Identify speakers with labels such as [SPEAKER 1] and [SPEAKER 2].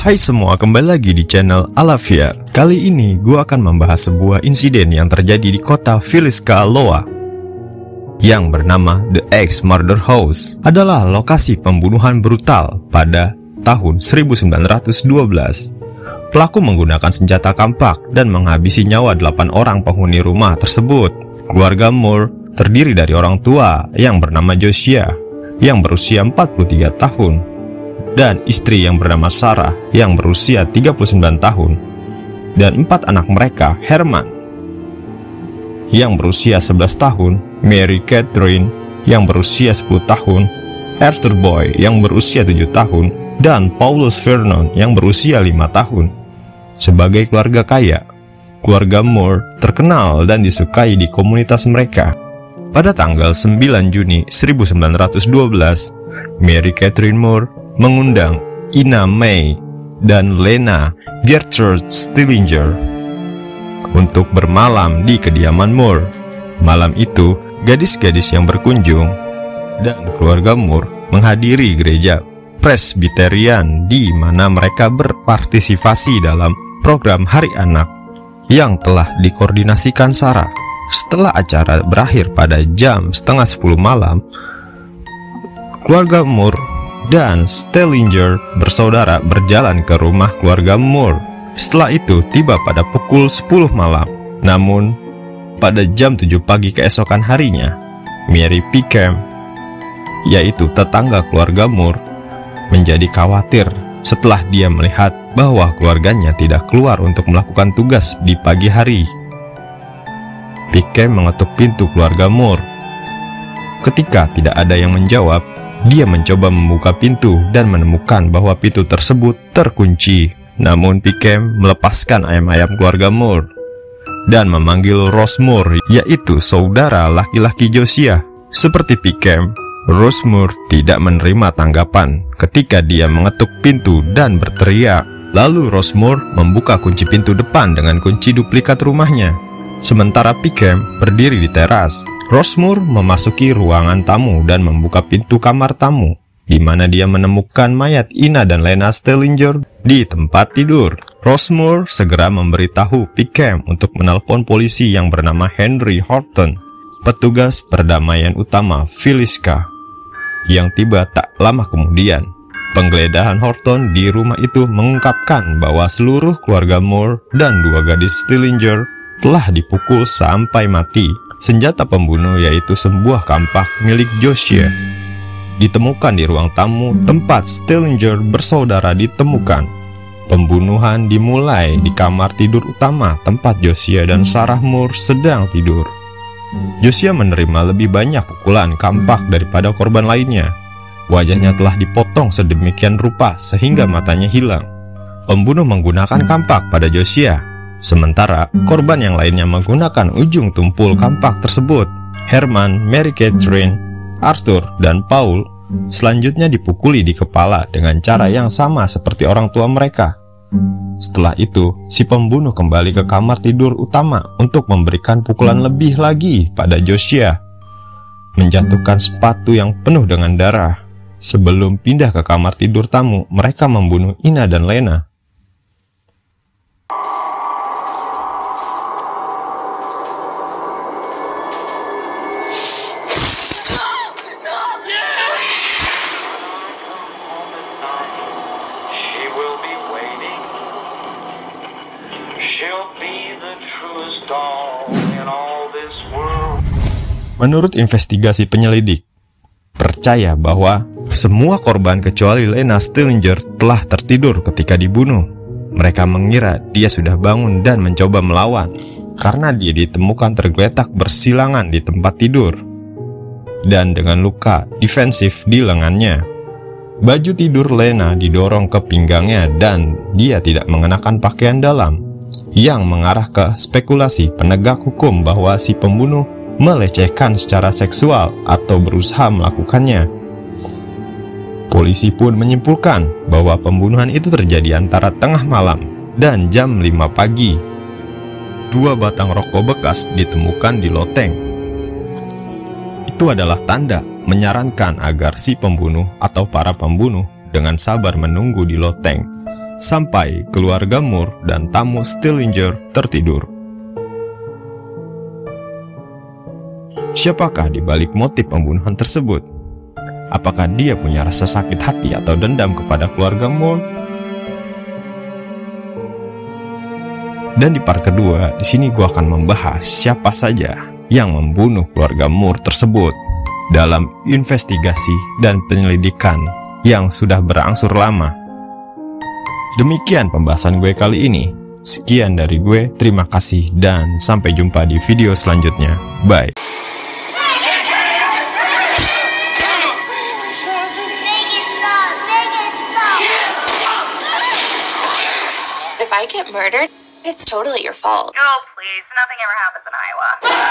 [SPEAKER 1] Hai semua, kembali lagi di channel Alafiar. Kali ini gue akan membahas sebuah insiden yang terjadi di kota Villisca Loa yang bernama The X Murder House. Adalah lokasi pembunuhan brutal pada tahun 1912. Pelaku menggunakan senjata kampak dan menghabisi nyawa 8 orang penghuni rumah tersebut. Keluarga Moore terdiri dari orang tua yang bernama Josiah yang berusia 43 tahun dan istri yang bernama Sarah yang berusia 39 tahun dan 4 anak mereka, Herman yang berusia 11 tahun, Mary Catherine yang berusia 10 tahun, Arthur Boy yang berusia 7 tahun, dan Paulus Vernon yang berusia 5 tahun. Sebagai keluarga kaya, keluarga Moore terkenal dan disukai di komunitas mereka. Pada tanggal 9 Juni 1912, Mary Catherine Moore mengundang Ina May dan Lena Gertrude Stillinger untuk bermalam di kediaman Moore. Malam itu, gadis-gadis yang berkunjung dan keluarga Moore menghadiri gereja Presbyterian di mana mereka berpartisipasi dalam program Hari Anak yang telah dikoordinasikan Sarah. Setelah acara berakhir pada jam setengah 10 malam, keluarga Moore dan Stillinger bersaudara berjalan ke rumah keluarga Moore. Setelah itu tiba pada pukul 10 malam. Namun, pada jam 7 pagi keesokan harinya, Mary Pickham, yaitu tetangga keluarga Moore, menjadi khawatir setelah dia melihat bahwa keluarganya tidak keluar untuk melakukan tugas di pagi hari. Pickham mengetuk pintu keluarga Moore. Ketika tidak ada yang menjawab, dia mencoba membuka pintu dan menemukan bahwa pintu tersebut terkunci. Namun Pickham melepaskan ayam-ayam keluarga Moore dan memanggil Rose Moore, yaitu saudara laki-laki Josiah. Seperti Pickham, Rose Moore tidak menerima tanggapan ketika dia mengetuk pintu dan berteriak. Lalu Rose Moore membuka kunci pintu depan dengan kunci duplikat rumahnya. Sementara Pickham berdiri di teras, Rose Moore memasuki ruangan tamu dan membuka pintu kamar tamu, di mana dia menemukan mayat Ina dan Lena Stillinger di tempat tidur. Rose Moore segera memberitahu Pickham untuk menelpon polisi yang bernama Henry Horton, petugas perdamaian utama Villisca, yang tiba tak lama kemudian. Penggeledahan Horton di rumah itu mengungkapkan bahwa seluruh keluarga Moore dan 2 gadis Stillinger telah dipukul sampai mati. Senjata pembunuh, yaitu sebuah kampak milik Josiah, ditemukan di ruang tamu tempat Stillinger bersaudara ditemukan. Pembunuhan dimulai di kamar tidur utama tempat Josiah dan Sarah Moore sedang tidur. Josiah menerima lebih banyak pukulan kampak daripada korban lainnya. Wajahnya telah dipotong sedemikian rupa sehingga matanya hilang. Pembunuh menggunakan kampak pada Josiah, sementara korban yang lainnya menggunakan ujung tumpul kampak tersebut. Herman, Mary Catherine, Arthur, dan Paul selanjutnya dipukuli di kepala dengan cara yang sama seperti orang tua mereka. Setelah itu, si pembunuh kembali ke kamar tidur utama untuk memberikan pukulan lebih lagi pada Josiah, menjatuhkan sepatu yang penuh dengan darah. Sebelum pindah ke kamar tidur tamu, mereka membunuh Ina dan Lena. Menurut investigasi penyelidik, percaya bahwa semua korban kecuali Lena Stillinger telah tertidur ketika dibunuh. Mereka mengira dia sudah bangun dan mencoba melawan karena dia ditemukan tergeletak bersilangan di tempat tidur dan dengan luka defensif di lengannya. Baju tidur Lena didorong ke pinggangnya dan dia tidak mengenakan pakaian dalam, yang mengarah ke spekulasi penegak hukum bahwa si pembunuh melecehkan secara seksual atau berusaha melakukannya. Polisi pun menyimpulkan bahwa pembunuhan itu terjadi antara tengah malam dan jam 5 pagi. 2 batang rokok bekas ditemukan di loteng. Itu adalah tanda menyarankan agar si pembunuh atau para pembunuh dengan sabar menunggu di loteng sampai keluarga Moore dan tamu Stillinger tertidur. Siapakah di balik motif pembunuhan tersebut? Apakah dia punya rasa sakit hati atau dendam kepada keluarga Moore? Dan di part kedua, di sini gue akan membahas siapa saja yang membunuh keluarga Moore tersebut dalam investigasi dan penyelidikan yang sudah berangsur lama. Demikian pembahasan gue kali ini. Sekian dari gue, terima kasih dan sampai jumpa di video selanjutnya. Bye.
[SPEAKER 2] If I get murdered, it's totally your fault.
[SPEAKER 3] Oh, please. Nothing ever happens in Iowa.